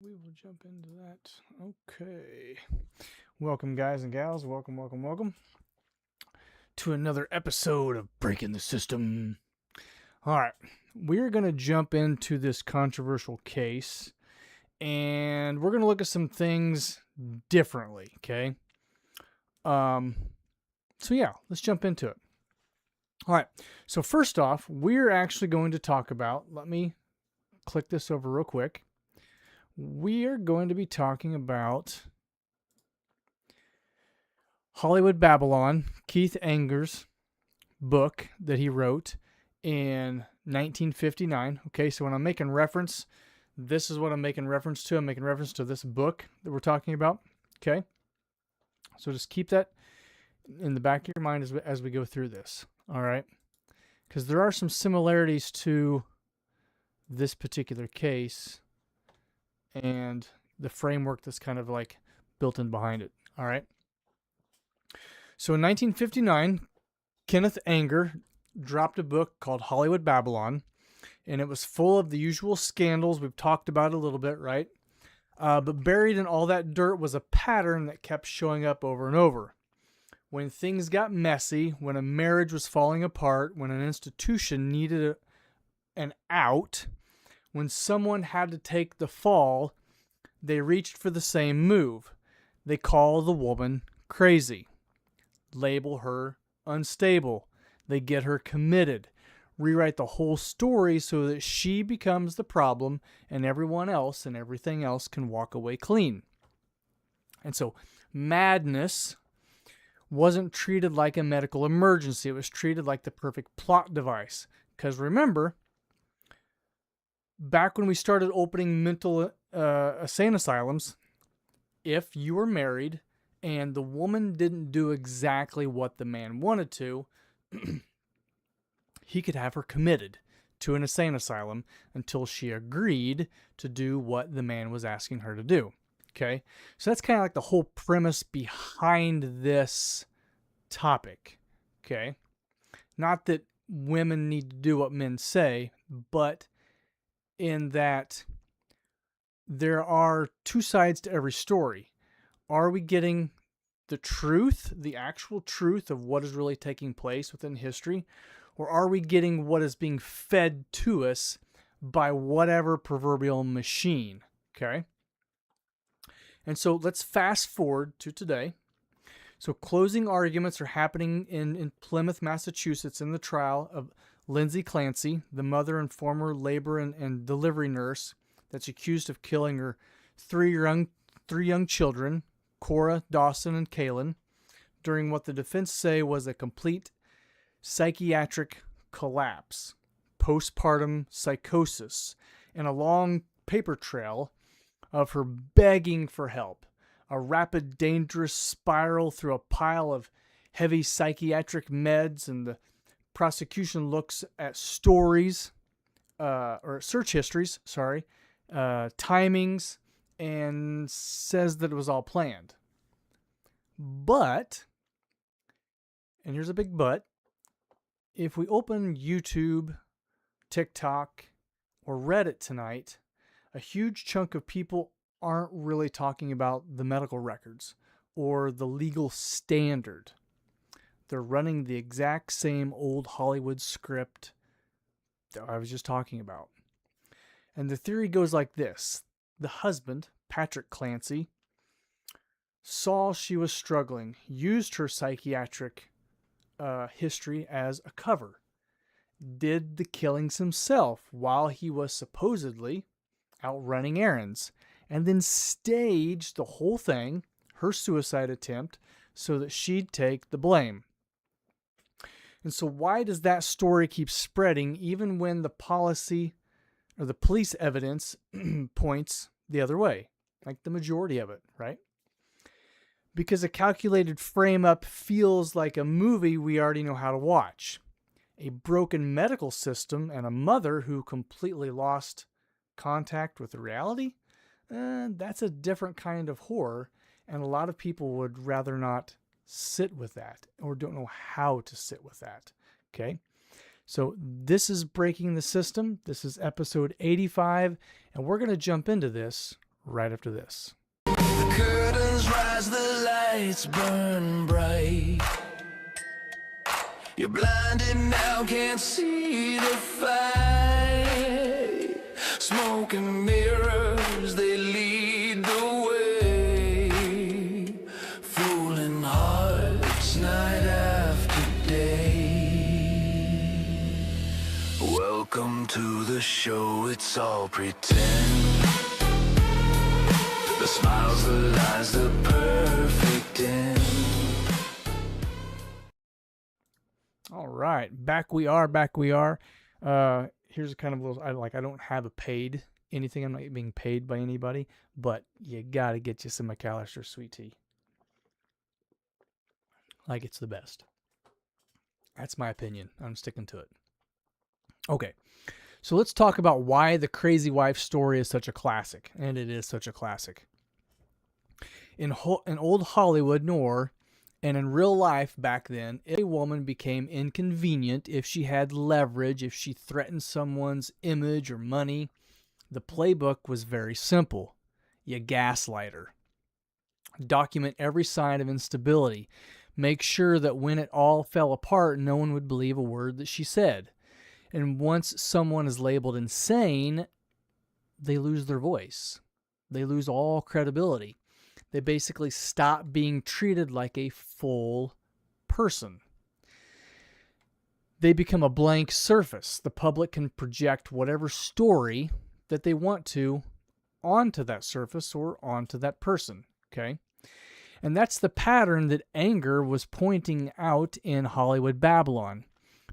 We will jump into that. Okay. Welcome, guys and gals. Welcome to another episode of Breaking the System. All right. We're going to jump into this controversial case, and we're going to look at some things differently, okay? So yeah, let's jump into it. All right. So first off, we're actually going to talk about, let me click this over real quick. We are going to be talking about Hollywood Babylon, Keith Anger's book that he wrote in 1959. Okay, so when I'm making reference, this is what I'm making reference to. I'm making reference to this book that we're talking about. Okay, so just keep that in the back of your mind as we go through this. All right, because there are some similarities to this particular case and the framework that's kind of like built in behind it. All right. So in 1959, Kenneth Anger dropped a book called Hollywood Babylon, and it was full of the usual scandals we've talked about a little bit, right? But buried in all that dirt was a pattern that kept showing up over and over. When things got messy, when a marriage was falling apart, when an institution needed an out, when someone had to take the fall, they reached for the same move. They call the woman crazy. Label her unstable. They get her committed. Rewrite the whole story so that she becomes the problem and everyone else and everything else can walk away clean. And so madness wasn't treated like a medical emergency. It was treated like the perfect plot device. Because remember, back when we started opening mental insane asylums, if you were married and the woman didn't do exactly what the man wanted to, he could have her committed to an insane asylum until she agreed to do what the man was asking her to do. Okay? So that's kind of like the whole premise behind this topic. Okay? Not that women need to do what men say, but in that there are two sides to every story. Are we getting the truth, the actual truth of what is really taking place within history? Or are we getting what is being fed to us by whatever proverbial machine? Okay? And so let's fast forward to today. So closing arguments are happening in Plymouth, Massachusetts in the trial of Lindsay Clancy, the mother and former labor and delivery nurse that's accused of killing her three young children, Cora, Dawson, and Kaylin, during what the defense say was a complete psychiatric collapse, postpartum psychosis, and a long paper trail of her begging for help, a rapid, dangerous spiral through a pile of heavy psychiatric meds, and the prosecution looks at stories, or search histories, timings, and says that it was all planned. But, and here's a big but, if we open YouTube, TikTok, or Reddit tonight, a huge chunk of people aren't really talking about the medical records or the legal standard. They're running the exact same old Hollywood script that I was just talking about. And the theory goes like this. The husband, Patrick Clancy, saw she was struggling, used her psychiatric history as a cover, did the killings himself while he was supposedly out running errands, and then staged the whole thing, her suicide attempt, so that she'd take the blame. And so why does that story keep spreading even when the policy or the police evidence points the other way, like the majority of it, right? Because a calculated frame-up feels like a movie we already know how to watch. A broken medical system and a mother who completely lost contact with reality, that's a different kind of horror, and a lot of people would rather not sit with that or don't know how to sit with that. Okay? So this is Breaking the System. This is episode 85, and we're going to jump into this right after this. The curtains rise, the lights burn bright. You're blinded now, can't see the fight. Smoke and mirrors, they lead the way. Fooling hearts night after day. Welcome to the show, it's all pretend. The smiles, the lies, the perfect end. All right, back we are. Here's a kind of little, I don't have a paid anything. I'm not being paid by anybody, but you got to get you some McAllister sweet tea. Like, it's the best. That's my opinion. I'm sticking to it. Okay, so let's talk about why the Crazy Wife story is such a classic, and it is such a classic. In old Hollywood noir, and in real life back then, if a woman became inconvenient, if she had leverage, if she threatened someone's image or money, the playbook was very simple. You gaslight her. Document every sign of instability. Make sure that when it all fell apart, no one would believe a word that she said. And once someone is labeled insane, they lose their voice. They lose all credibility. They basically stop being treated like a full person. They become a blank surface. The public can project whatever story that they want to onto that surface or onto that person, okay? And that's the pattern that Anger was pointing out in Hollywood Babylon.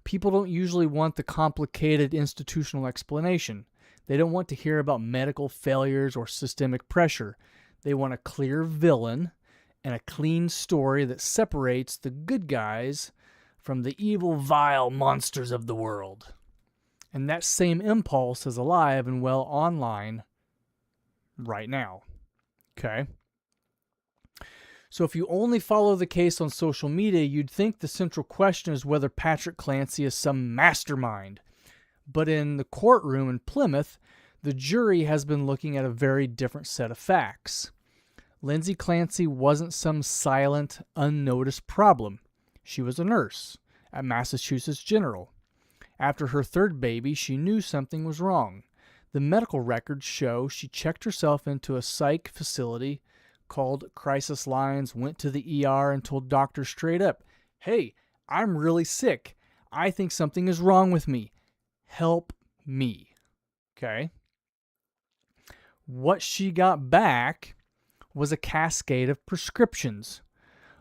People don't usually want the complicated institutional explanation. They don't want to hear about medical failures or systemic pressure. They want a clear villain and a clean story that separates the good guys from the evil, vile monsters of the world. And that same impulse is alive and well online right now. Okay? So if you only follow the case on social media, you'd think the central question is whether Patrick Clancy is some mastermind. But in the courtroom in Plymouth, the jury has been looking at a very different set of facts. Lindsay Clancy wasn't some silent, unnoticed problem. She was a nurse at Massachusetts General. After her third baby, she knew something was wrong. The medical records show she checked herself into a psych facility, called crisis lines, went to the ER, and told doctors straight up, "Hey, I'm really sick. I think something is wrong with me. Help me." Okay? What she got back was a cascade of prescriptions.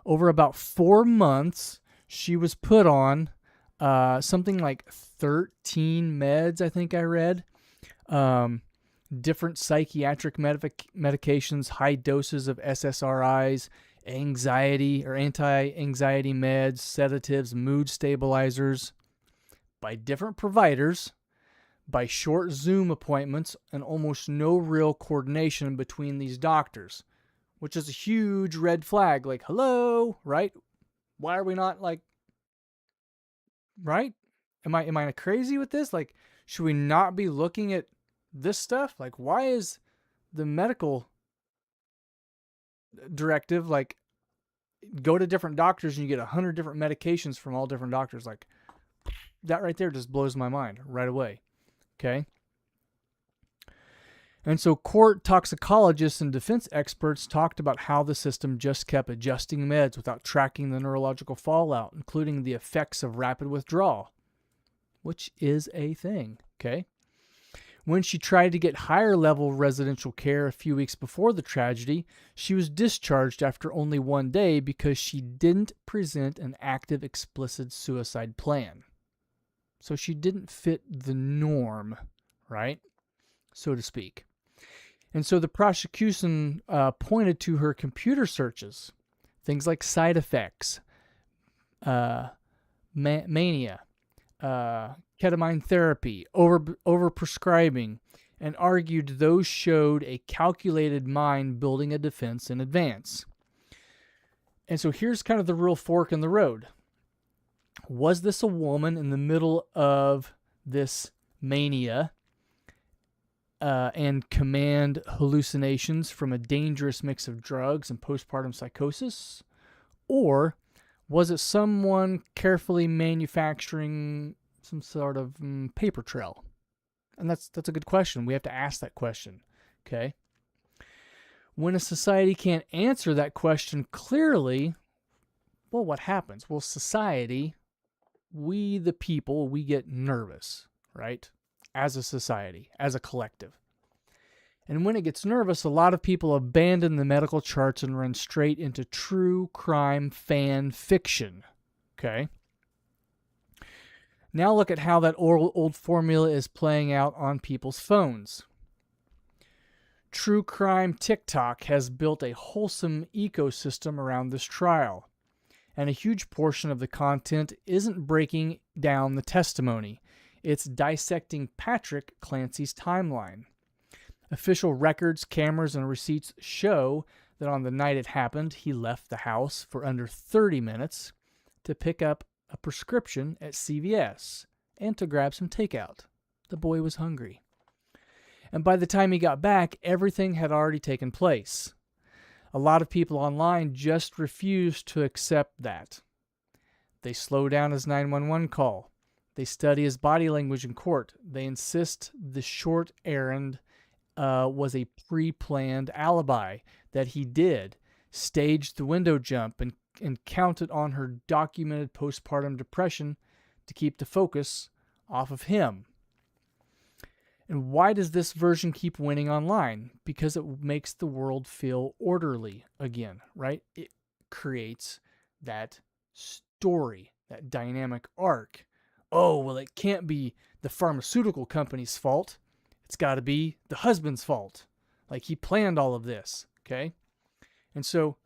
Over about 4 months, she was put on something like 13 meds, I think I read. Different psychiatric medications, high doses of SSRIs, anxiety or anti-anxiety meds, sedatives, mood stabilizers, by different providers, by short Zoom appointments, and almost no real coordination between these doctors, which is a huge red flag. Like, hello, right? Why are we not like, right? Am I crazy with this? Like, should we not be looking at this stuff? Like, why is the medical directive like go to different doctors and you get 100 different medications from all different doctors? Like, that right there just blows my mind right away. Okay. And so court toxicologists and defense experts talked about how the system just kept adjusting meds without tracking the neurological fallout, including the effects of rapid withdrawal, which is a thing. Okay. When she tried to get higher level residential care a few weeks before the tragedy, she was discharged after only 1 day because she didn't present an active, explicit suicide plan. So she didn't fit the norm, right? So to speak. And so the prosecution pointed to her computer searches, things like side effects, mania, ketamine therapy, overprescribing, and argued those showed a calculated mind building a defense in advance. And so here's kind of the real fork in the road. Was this a woman in the middle of this mania and command hallucinations from a dangerous mix of drugs and postpartum psychosis? Or was it someone carefully manufacturing some sort of paper trail? And that's a good question. We have to ask that question, okay? When a society can't answer that question clearly, well, what happens? Well, society, we the people, we get nervous, right? As a society, as a collective. And when it gets nervous, a lot of people abandon the medical charts and run straight into true crime fan fiction, okay? Now look at how that old formula is playing out on people's phones. True crime TikTok has built a wholesome ecosystem around this trial, and a huge portion of the content isn't breaking down the testimony. It's dissecting Patrick Clancy's timeline. Official records, cameras, and receipts show that on the night it happened, he left the house for under 30 minutes to pick up a prescription at CVS and to grab some takeout. The boy was hungry. And by the time he got back, everything had already taken place. A lot of people online just refused to accept that. They slow down his 911 call. They study his body language in court. They insist the short errand was a pre-planned alibi, that he did, staged the window jump, and counted on her documented postpartum depression to keep the focus off of him. And why does this version keep winning online? Because it makes the world feel orderly again, right? It creates that story, that dynamic arc. Oh, well, it can't be the pharmaceutical company's fault. It's got to be the husband's fault. Like, he planned all of this, okay? And so,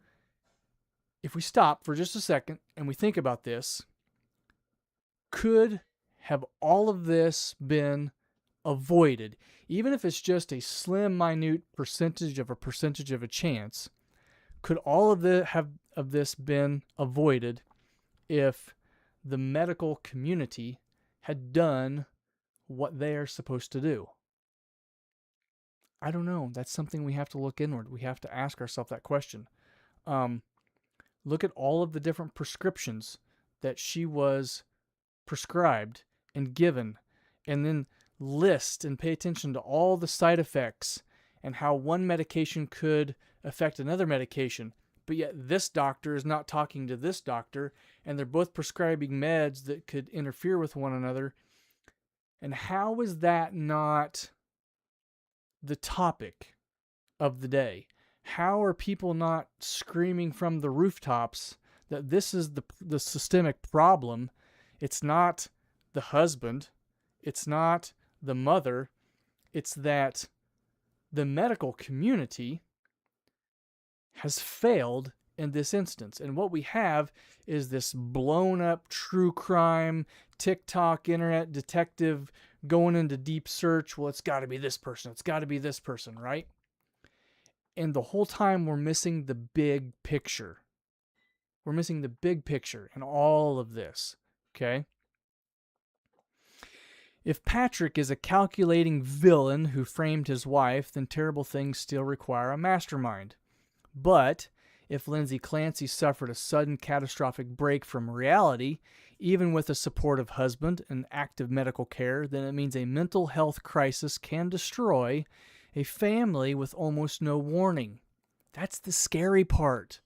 if we stop for just a second and we think about this, could have all of this been avoided, even if it's just a slim, minute percentage of a chance? Could all of this been avoided if the medical community had done what they are supposed to do? I don't know. That's something we have to look inward. We have to ask ourselves that question. Look at all of the different prescriptions that she was prescribed and given, and then list and pay attention to all the side effects and how one medication could affect another medication. But yet this doctor is not talking to this doctor, and they're both prescribing meds that could interfere with one another. And how is that not the topic of the day? How are people not screaming from the rooftops that this is the systemic problem? It's not the husband. It's not the mother. It's that the medical community has failed in this instance. And what we have is this blown up true crime, TikTok, internet detective going into deep search. Well, it's got to be this person. It's got to be this person, right? And the whole time we're missing the big picture. We're missing the big picture in all of this, okay? If Patrick is a calculating villain who framed his wife, then terrible things still require a mastermind. But if Lindsay Clancy suffered a sudden catastrophic break from reality, even with a supportive husband and active medical care, then it means a mental health crisis can destroy a family with almost no warning. That's the scary part.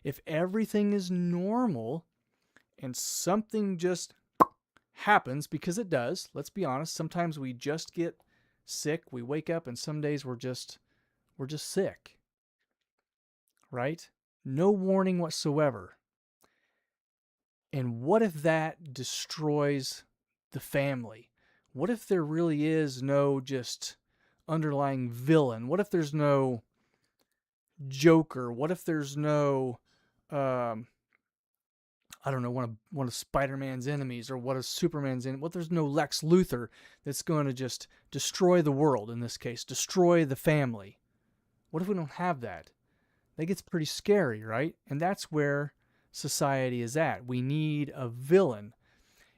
If everything is normal and something just happens, because it does, let's be honest, sometimes we just get sick, we wake up, and some days we're just sick, right? No warning whatsoever. And what if that destroys the family? What if there really is no just underlying villain? What if there's no Joker? What if there's no I don't know, one of Spider-Man's enemies, or what is Superman's enemy? What if there's no Lex Luthor that's going to just destroy the world, in this case, destroy the family? What if we don't have that? That gets pretty scary, right? And that's where society is at. We need a villain.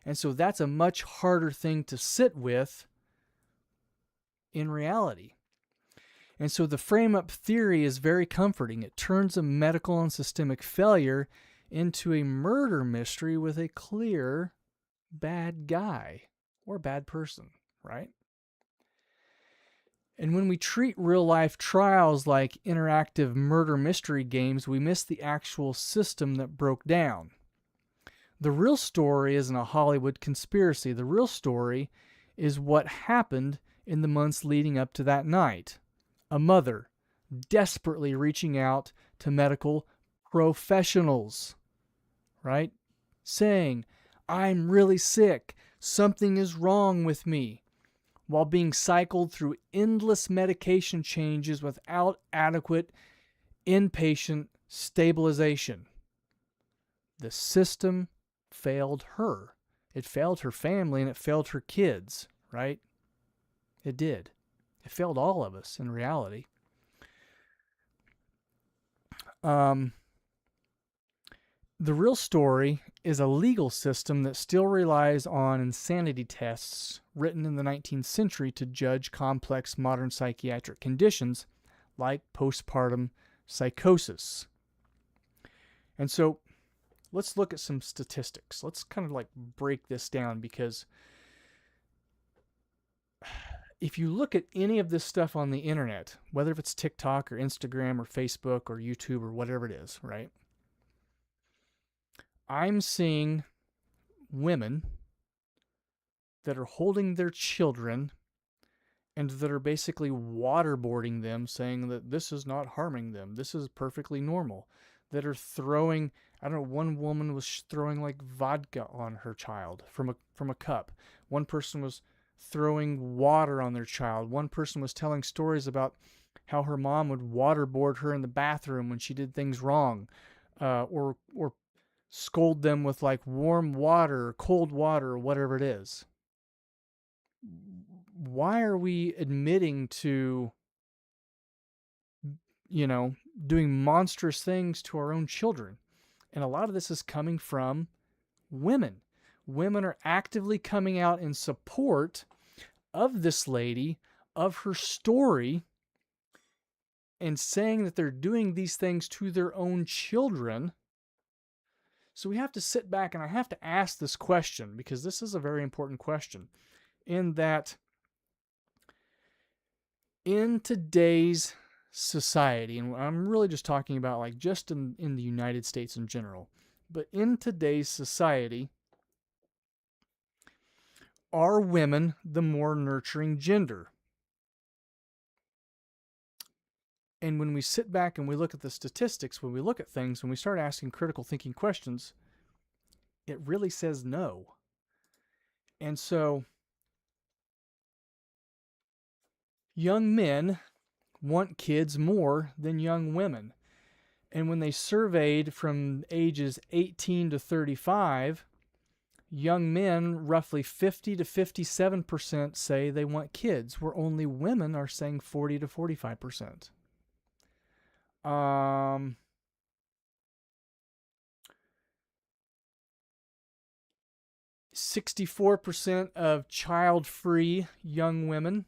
And so that's a much harder thing to sit with in reality. And so the frame-up theory is very comforting. It turns a medical and systemic failure into a murder mystery with a clear bad guy or bad person, right? And when we treat real-life trials like interactive murder mystery games, we miss the actual system that broke down. The real story isn't a Hollywood conspiracy. The real story is what happened in the months leading up to that night. A mother desperately reaching out to medical professionals, right? Saying, I'm really sick. Something is wrong with me, while being cycled through endless medication changes without adequate inpatient stabilization. The system failed her. It failed her family and it failed her kids, right? It did. It failed all of us in reality. The real story is a legal system that still relies on insanity tests written in the 19th century to judge complex modern psychiatric conditions like postpartum psychosis. And so let's look at some statistics. Let's kind of like break this down, because if you look at any of this stuff on the internet, whether if it's TikTok or Instagram or Facebook or YouTube or whatever it is, right? I'm seeing women that are holding their children and that are basically waterboarding them, saying that this is not harming them. This is perfectly normal. That are throwing, I don't know, one woman was throwing like vodka on her child from a cup. One person was throwing water on their child. One person was telling stories about how her mom would waterboard her in the bathroom when she did things wrong, or scold them with like warm water or cold water or whatever it is. Why are we admitting to, doing monstrous things to our own children? And a lot of this is coming from women. Women are actively coming out in support of this lady, of her story, and saying that they're doing these things to their own children. So we have to sit back, and I have to ask this question, because this is a very important question, in that in today's society, and I'm really just talking about like just in the United States in general, but in today's society, are women the more nurturing gender? And when we sit back and we look at the statistics, when we look at things, when we start asking critical thinking questions, it really says no. And so young men want kids more than young women. And when they surveyed from ages 18 to 35, young men, roughly 50 to 57% say they want kids, where only women are saying 40 to 45%. 64% of child-free young women,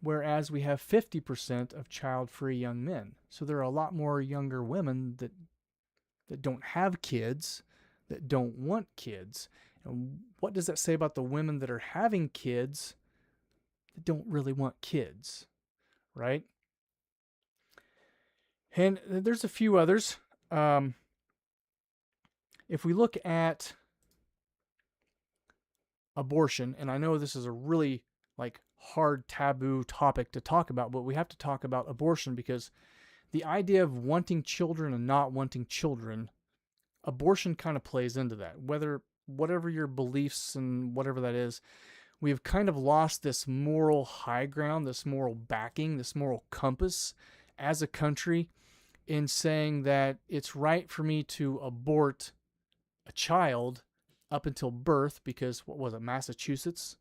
whereas we have 50% of child-free young men. So there are a lot more younger women that don't have kids, that don't want kids. And what does that say about the women that are having kids that don't really want kids, right? And there's a few others. If we look at abortion, and I know this is a really like hard taboo topic to talk about, but we have to talk about abortion because the idea of wanting children and not wanting children, abortion kind of plays into that. Whatever your beliefs and whatever that is, we've kind of lost this moral high ground, this moral backing, this moral compass as a country in saying that it's right for me to abort a child up until birth because, what was it, Massachusetts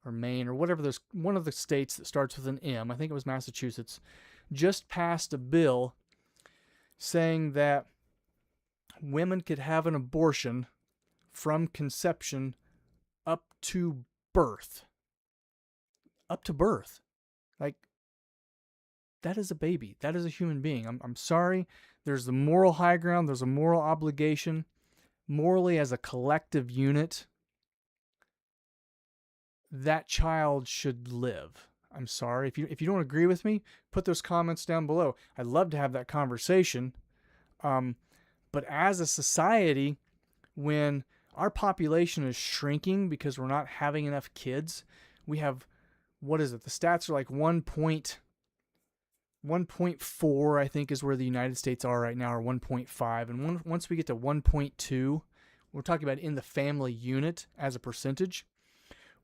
or Maine or whatever, there's one of the states that starts with an M, I think it was Massachusetts, just passed a bill saying that women could have an abortion from conception up to birth. Up to birth. Like, that is a baby. That is a human being. I'm sorry. There's the moral high ground. There's a moral obligation. Morally, as a collective unit, that child should live. I'm sorry. If you don't agree with me, put those comments down below. I'd love to have that conversation. Um, but as a society, when our population is shrinking because we're not having enough kids, we have, what is it? The stats are like 1.4, I think, is where the United States are right now, or 1.5. And once we get to 1.2, we're talking about in the family unit as a percentage.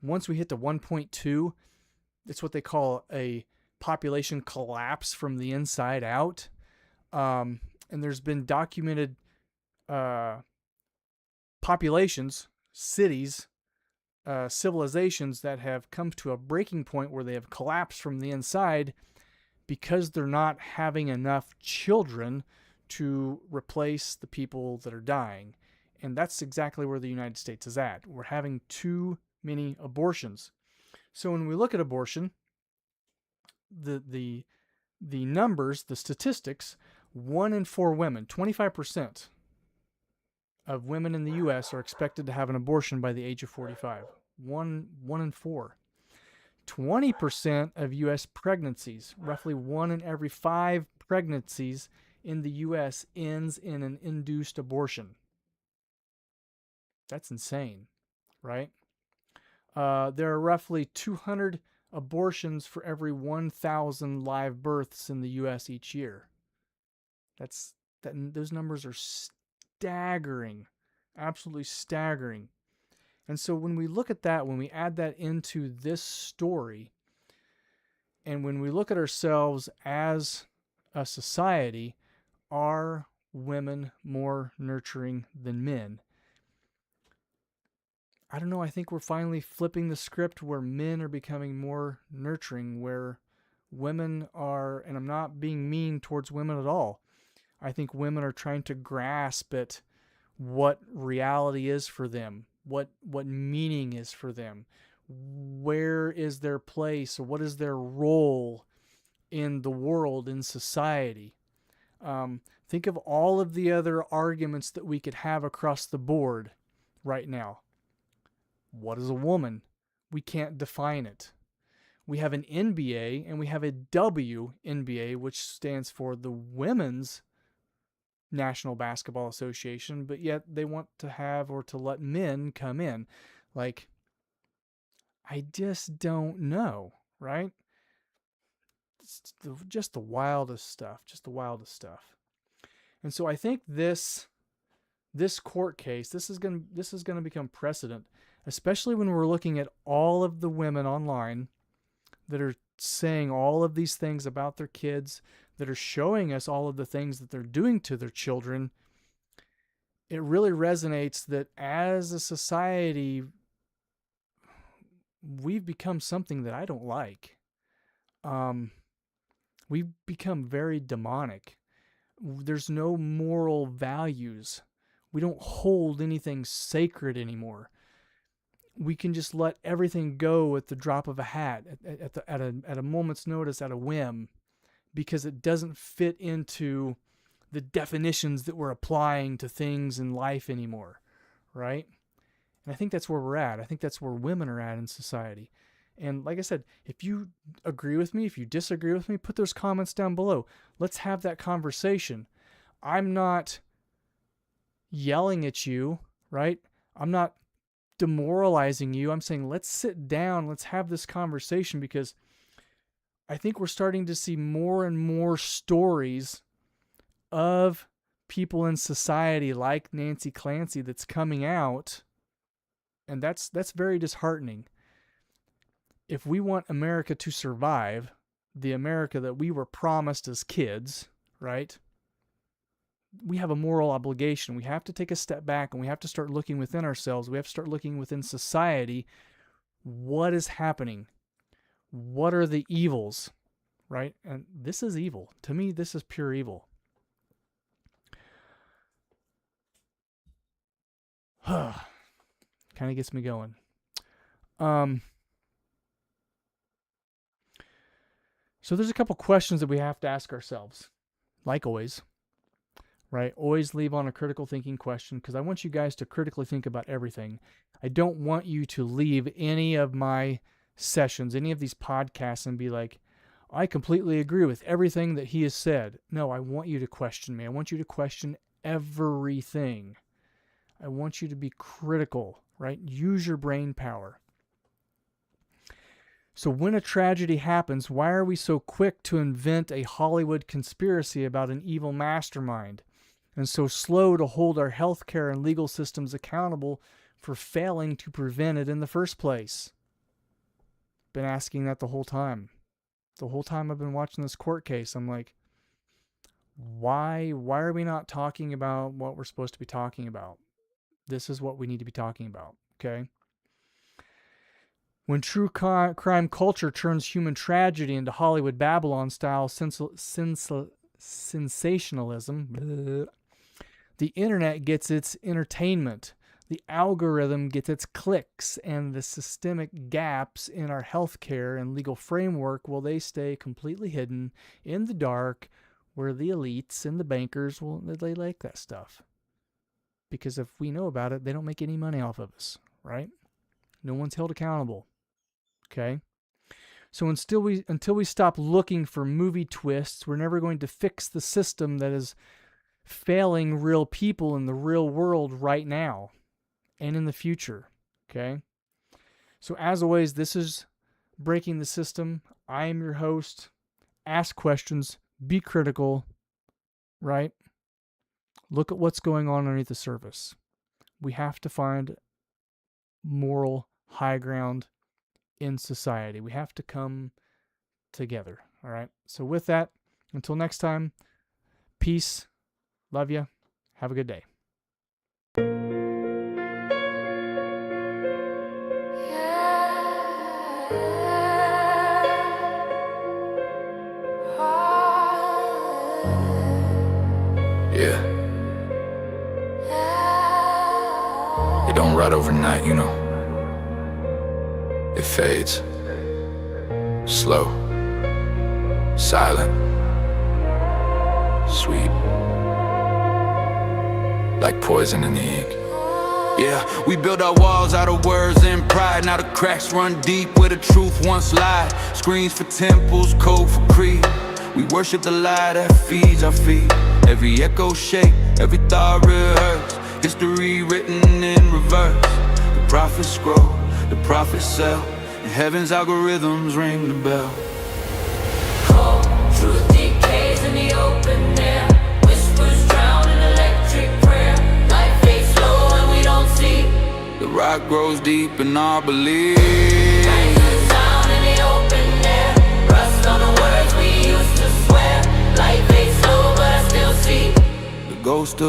Once we hit to 1.2, it's what they call a population collapse from the inside out. And there's been documented populations, cities, civilizations that have come to a breaking point where they have collapsed from the inside because they're not having enough children to replace the people that are dying. And that's exactly where the United States is at. We're having too many abortions. So when we look at abortion, the numbers, the statistics, 1 in 4 women, 25% of women in the U.S. are expected to have an abortion by the age of 45. One in 4. 20% of U.S. pregnancies, roughly 1 in every 5 pregnancies in the U.S. ends in an induced abortion. That's insane, right? There are roughly 200 abortions for every 1,000 live births in the U.S. each year. Those numbers are staggering, absolutely staggering. And so when we look at that, when we add that into this story, and when we look at ourselves as a society, are women more nurturing than men? I don't know. I think we're finally flipping the script where men are becoming more nurturing, where women are, and I'm not being mean towards women at all. I think women are trying to grasp at what reality is for them, what meaning is for them, where is their place, or what is their role in the world, in society. Think of all of the other arguments that we could have across the board right now. What is a woman? We can't define it. We have an NBA and we have a WNBA, which stands for the Women's National Basketball Association, but yet they want to have or to let men come in. Like, I just don't know, right? It's just the wildest stuff, just the wildest stuff. And so I think this court case, this is going to become precedent, especially when we're looking at all of the women online that are saying all of these things about their kids, that are showing us all of the things that they're doing to their children. It really resonates that as a society, we've become something that I don't like. We've become very demonic. There's no moral values. We don't hold anything sacred anymore. We can just let everything go at the drop of a hat, at a moment's notice, at a whim, because it doesn't fit into the definitions that we're applying to things in life anymore, right? And I think that's where we're at. I think that's where women are at in society. And like I said, if you agree with me, if you disagree with me, put those comments down below. Let's have that conversation. I'm not yelling at you, right? I'm not demoralizing you. I'm saying let's sit down, let's have this conversation, because I think we're starting to see more and more stories of people in society like Nancy Clancy that's coming out, and that's very disheartening. If we want America to survive, the America that we were promised as kids, right? We have a moral obligation. We have to take a step back and we have to start looking within ourselves. We have to start looking within society. What is happening? What are the evils, right? And this is evil. To me, this is pure evil. Kind of gets me going. So there's a couple questions that we have to ask ourselves, like always, right? Always leave on a critical thinking question, because I want you guys to critically think about everything. I don't want you to leave any of my sessions, any of these podcasts, and be like, I completely agree with everything that he has said. No, I want you to question me. I want you to question everything. I want you to be critical, right? Use your brain power. So when a tragedy happens, why are we so quick to invent a Hollywood conspiracy about an evil mastermind, and so slow to hold our healthcare and legal systems accountable for failing to prevent it in the first place? Been asking that the whole time. The whole time I've been watching this court case, I'm like, why are we not talking about what we're supposed to be talking about? This is what we need to be talking about, okay? When true crime culture turns human tragedy into Hollywood Babylon-style sensationalism, the internet gets its entertainment, the algorithm gets its clicks, and the systemic gaps in our healthcare and legal framework, well, they stay completely hidden in the dark, where the elites and the bankers, well, they like that stuff. Because if we know about it, they don't make any money off of us, right? No one's held accountable. Okay? So until we stop looking for movie twists, we're never going to fix the system that is failing real people in the real world right now and in the future. Okay? So as always, this is Breaking the System. I am your host. Ask questions. Be critical. Right? Look at what's going on underneath the surface. We have to find moral high ground in society. We have to come together. All right. So with that, until next time, peace. Love you. Have a good day. Yeah. It don't rot overnight, you know. It fades. Slow. Silent. Sweet. Like poison in the ink. Yeah, we build our walls out of words and pride. Now the cracks run deep where the truth once lied. Screens for temples, code for creed. We worship the lie that feeds our feet. Every echo shake, every thought rehearsed. History written in reverse. The prophets scroll, the prophets sell, and heaven's algorithms ring the bell. Cold truth decays in the open air. Whispers drown in electric prayer. Life fades slow and we don't see. The rock grows deep in our belief. Bangs the sound in the open air. Rust on the words we used to swear. Life fades slow but I still see The ghost of